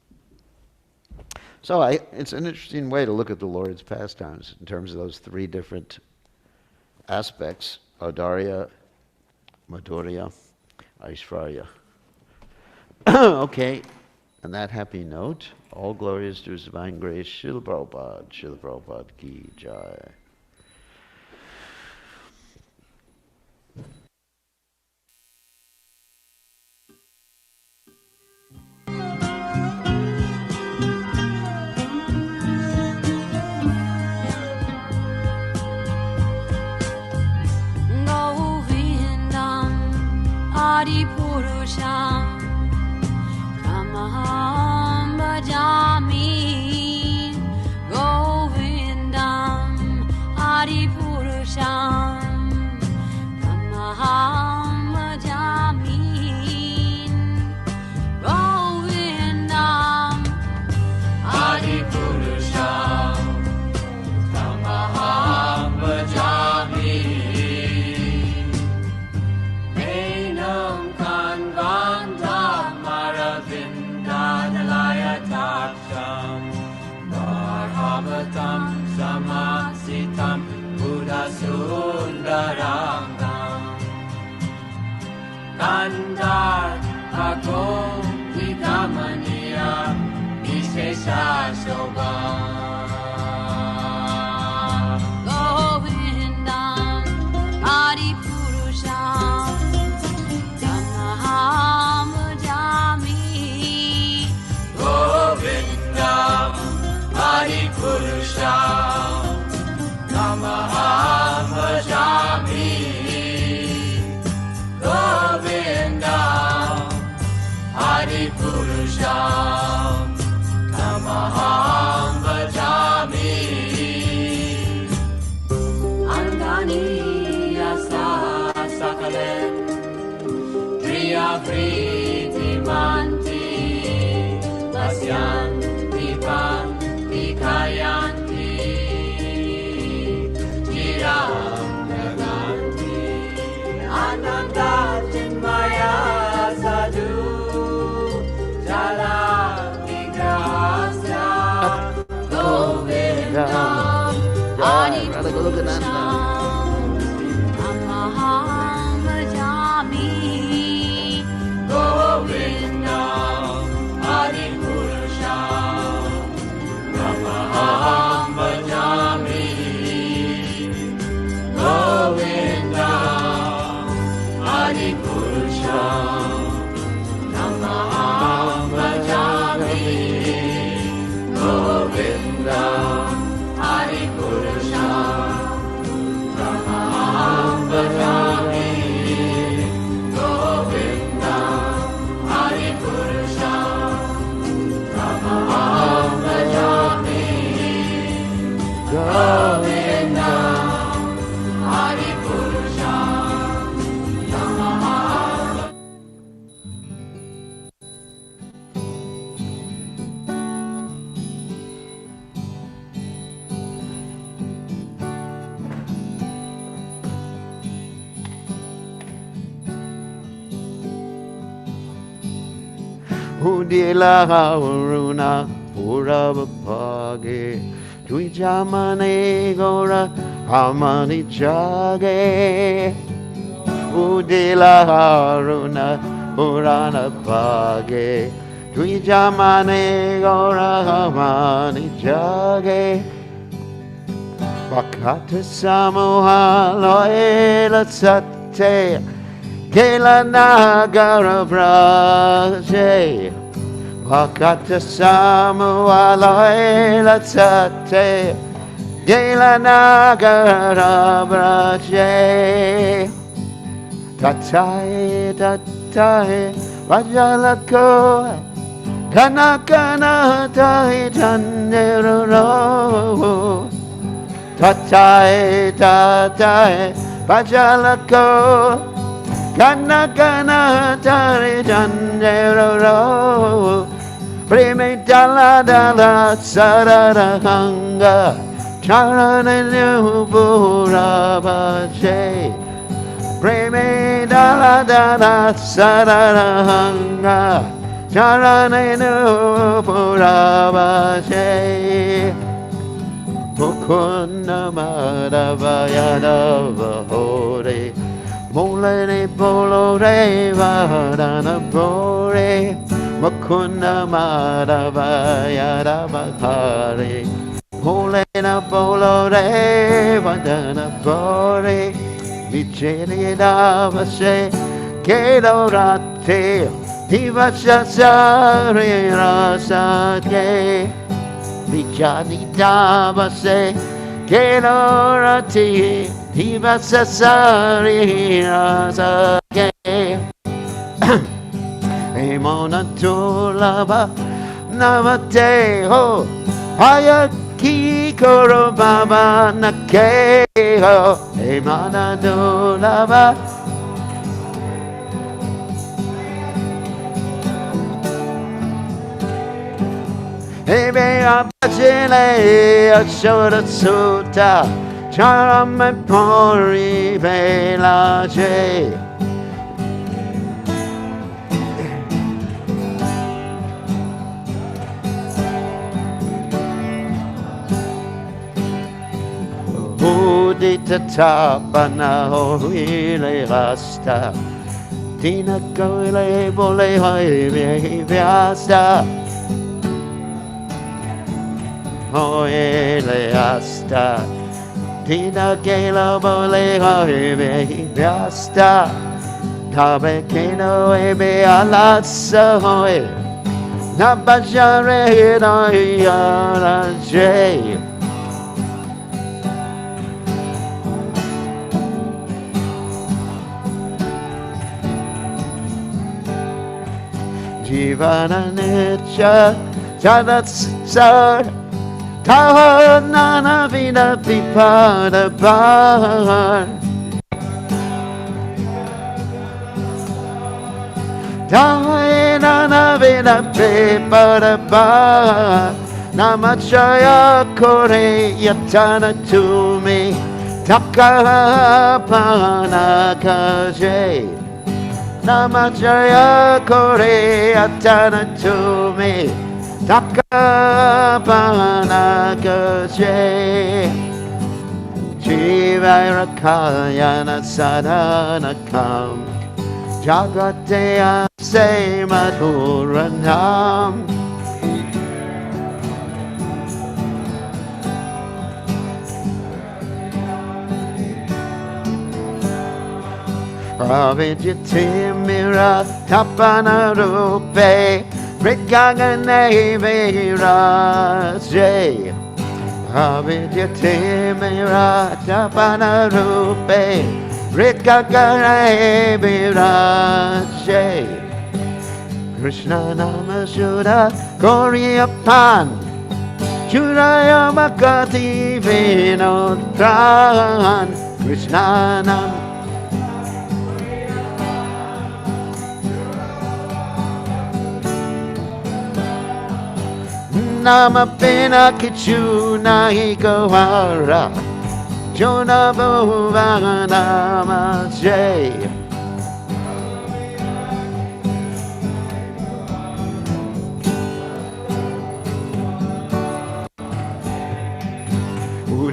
So it's an interesting way to look at the Lord's pastimes in terms of those three different aspects: Audarya, Madhurya, Aishwarya. Okay, on that happy note, all glories to His Divine Grace, Srila Prabhupada ki jai. Govindam Adipurusham Tamaham bhajami. Govindam Adipurusham Tamaham bhajami. Govindam Adipurusham Tamaham bhajami. Enam kanvantam aravindanalayataptam Bharavatam samasitam buddhasundarangam Kandar ako vikamaniya vishesha shobham Govindam Adipurusham Tamaham bhajami. Govindam Adipurusham Tamaham bhajami. Govindam Adipurusham Tamaham bhajami. Andani yasa sakale Kriya Vriti Manti Vasyanti Panti Kayanti Giram Naganti Ananda Chinmaya Sadhu Jala Udila Haruna Urabapage Tuijamane Gora Hamani Jage Udila Haruna Urana Page Tuijamane Gora Hamani Jage Vakata Samoha Loela Sate Kela Nagara Braje Vakata Samoha Loela Sate Kela Nagara Braje Tatae Tatae Vajalako Kanakana Tai Tanero Tatae, tatae, pajalako, kana kana tari janderoro, prime dala dala sarara hanga, charane nubura baje, prime dala dala sarara hanga, charane nubura baje. Mukunda Madhavayana Vahore Molene Bolore Vadana Bore Mukunda Madhavayana Vahare Molena Bolore Vadana Bore Vicheli Davase Kedorate Divasasari Rasake Vijani Davase Kelorati Divasasari Rasake Emona Tulaba Navate Ho Hayaki Koro Baba Nake Ho Emona Tulaba Ebe abajile ashoda suta charame pori velaje Udita tapana hoile rasta Tina koile bole hoi vyasta Hoile asta Tina kela bole hoi vyasta Tabe keno ebe alasa hoi Nabajare no yaraje Jivana Nicha Jadatsar Tahanana Vida Vipada Bar Tahanana Vida Vipada Bar Namachaya Kore Yatana to me Takapana Kaje Namachaya Kore Atana to me Takapana Kache Jivarakayana Sadhana Kam Jagateya Se Madhuranam Avijitimira Tapana Rupe Rikagane Viraje Avijitimira Tapana Rupe Rikagane Viraje Krishna Nama Shuddha Koryapan Shuraya Makati Vinodran Krishna Nama Nama pena kichuna hikawara Jona bhuva nama jay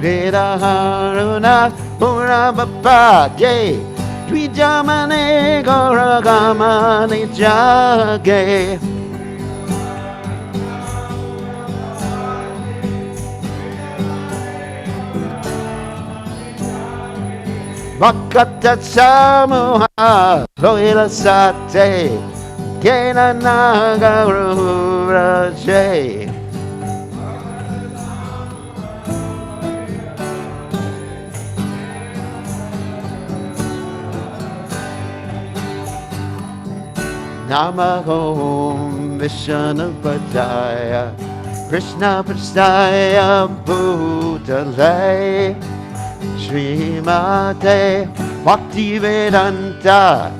Udita Haruna Pura Baba Jay Dwijamane Goragamani Jage Vakata Samuha Loila Sate Kena Nagarura Jay Namaho Vishnu Padaya Krishna Padaya Bhutale Srimate Bhaktivedanta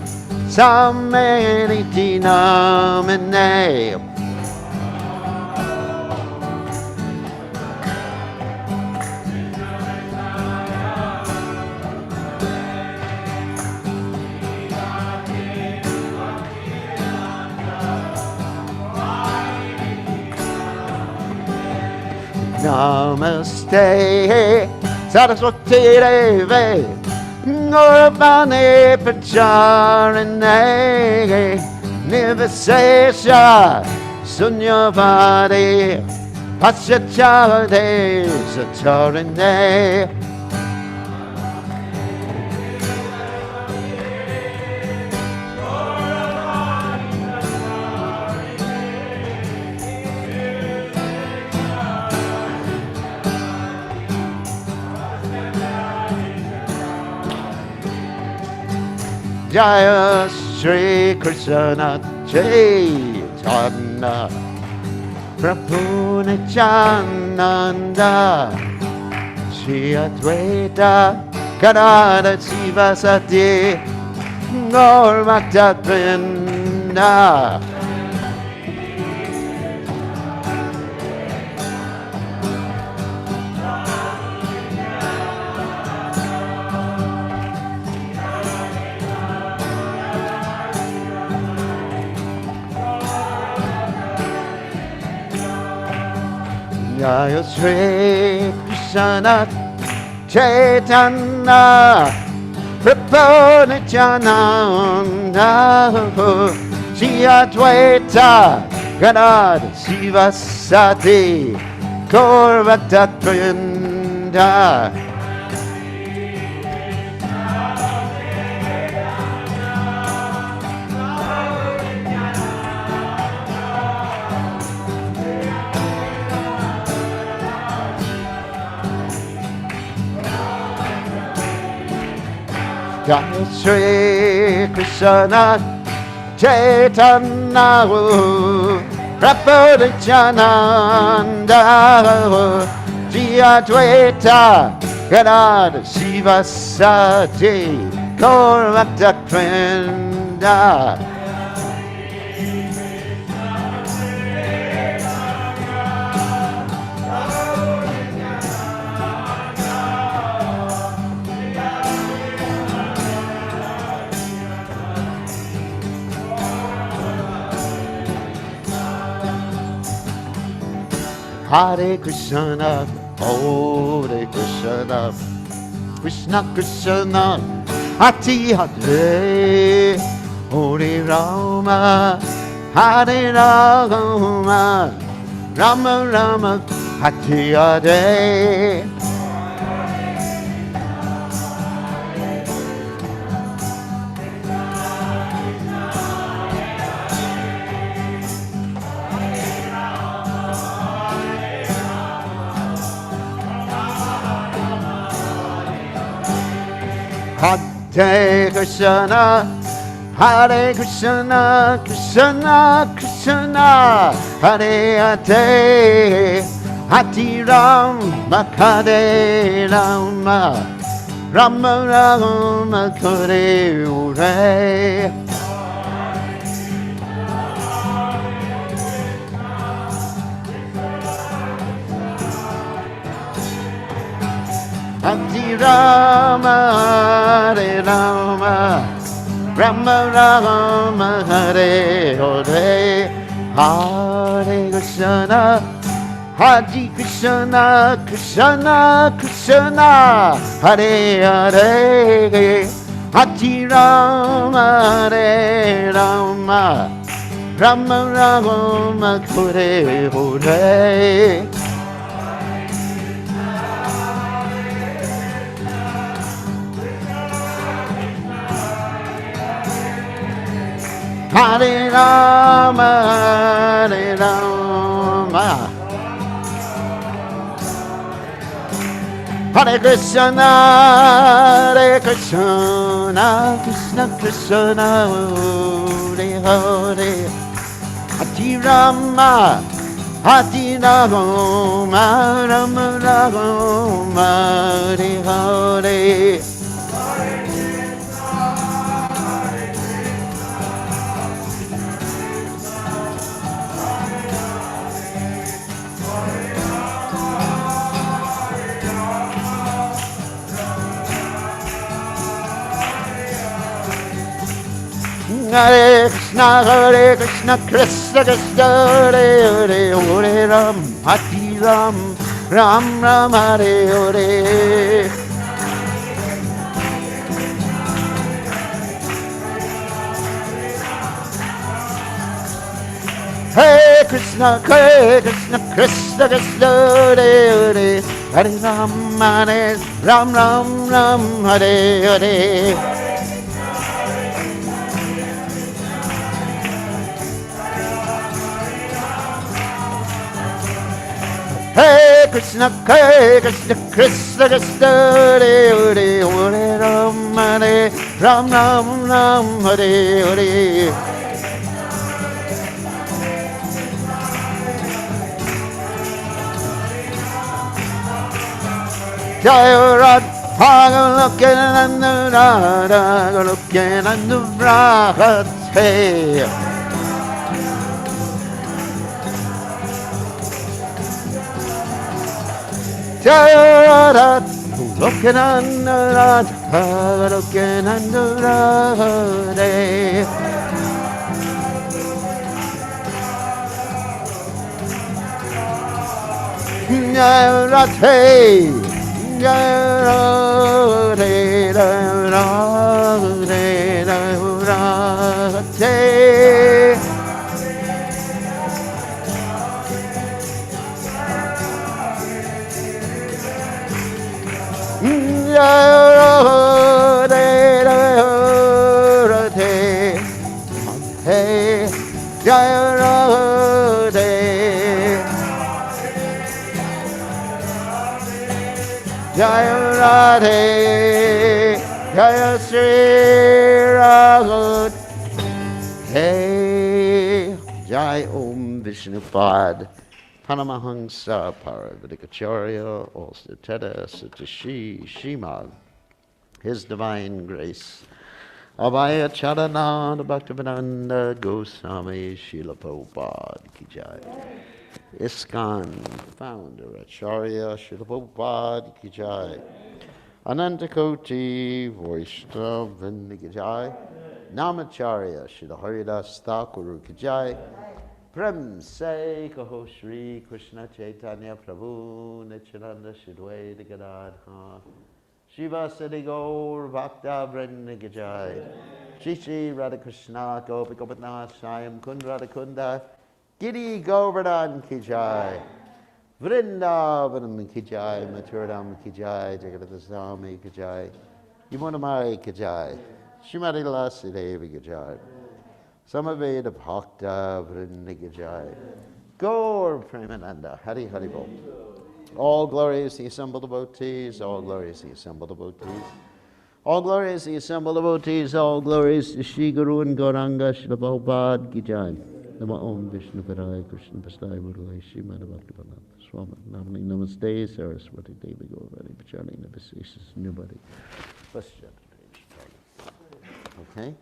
Samaniti Namane Namaste Saraswati Devi Gurvani Pacharane Nivasesha Sunyavadi Paschachade Satarane Jaya Shri Krishna Chaitanya Prabhu Nityananda Shri Advaita Gadadhara Sivasati Gaur Bhaktavrinda Jaya Shri Krishna Chaitanya Prabhu Nityananda Shri Advaita Gadadhara Sivasati Gaur Bhaktavrinda Jaya Shri Krishna Chaitanya Prabhu Nityananda Shri Advaita Gadadhara Sivasati Gaur Bhaktavrinda Hare Krishna, Hare Krishna, Krishna Krishna, Hare Hare, Hare Rama, Hare Rama, Rama Rama, Hare Hare. Hare Krishna, Hare Krishna, Krishna Krishna, Hare Hare, Hare Rama, Hare Rama, Rama Rama, Hare Hare. Hare Rama, Hare Rama, Rama Rama, Hare Hare, Hare Krishna, Hare Krishna, Krishna, Krishna, Hare Hare, Hare Rama, Hare Rama, Rama Rama, Hare Hare. Hare Rama, Hare Rama, Hare Krishna, Hare Krishna, Krishna Krishna, Hare Hare, Hare Rama, Hare Rama, Rama Rama, Hare Hare. Hare Krishna, Krishna Krishna, Hare Hare, Hare Ram, Hare Ram, Ram Ram, Hare Hare. Hare Krishna, Krishna Krishna, Hare Hare, Hare Ram, Hare Ram, Ram Ram, Hare Hare. Hare Krishna, Krishna Krishna, Hare Hare, Hare Ram, Hare Ram, Ram Ram, Hare Hare. Jaya Radha, looking and Radha, looking and Radha. Jaya Radha, looking and Radha, looking and Radha. Jaya Radha, Jaya Radha, Radha, Radha. Jaya Radhe, Jaya Sri Radhe, Jai Om Vishnupad, Paramahansa Paravatikacharya, all Sateta Satashi Shimad, His Divine Grace, Abhaya Charananda Bhaktivedanta Goswami Srila Prabhupada Ki Jai. ISKCON founder Acharya Srila Prabhupada Ki Jai. Anantakoti Vaishnava Vrinda Ki Jai. Namacharya Srila Haridas Thakur Ki Jai. Prem Se Kaho Shri Krishna Chaitanya Prabhu Nityananda Shridwaita Gadadha Shiva Siddhi Gaur Bhakta Vrinda Ki Jai. Shri Shri Radha Krishna Gopi Gopinath Shayam Kund Radha Kunda Giri Govardhan Ki Jai, Vrindavanam Ki Jai, Mathuram Ki Jai, Jagadaswami Ki Jai, Yamunamai Ki Jai, Shrimati Lasi Devi Ki Jai, Samaveda Bhakta Vrinda Ki Jai, Gaur Premananda, Hari Hari Bol. All glory is the assembled devotees, all glory is the assembled devotees. All glory is the assembled devotees, all glory is to Shri Guru and Gauranga Srila Prabhupada Ki Jai. Nama Om Vishnu Padaya Krishna Pastai Muralai Shri Madhavaktivananda Swami Namani Namaste Saraswati Devi Gaurani Pachani Navasishas Nubadi. Okay.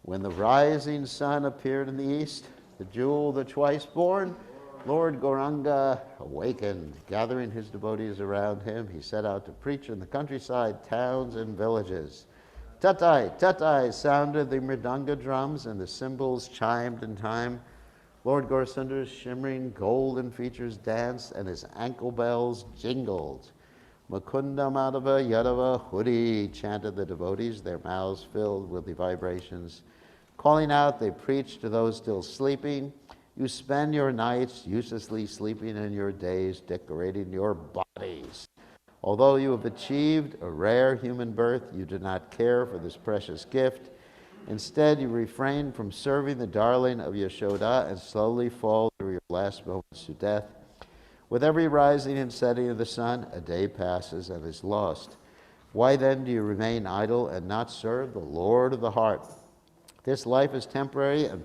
When the rising sun appeared in the east, the jewel, the twice born, Lord Gauranga awakened. Gathering his devotees around him, he set out to preach in the countryside, towns, and villages. Tatai, tatai sounded the mridanga drums, and the cymbals chimed in time. Lord Gaurasundar's shimmering golden features danced and his ankle bells jingled. Mukunda Madhava Yadava Huri chanted the devotees, their mouths filled with the vibrations. Calling out, they preached to those still sleeping. You spend your nights uselessly sleeping and your days decorating your bodies. Although you have achieved a rare human birth, you do not care for this precious gift. Instead, you refrain from serving the darling of Yashoda and slowly fall through your last moments to death. With every rising and setting of the sun, a day passes and is lost. Why then do you remain idle and not serve the Lord of the heart? This life is temporary and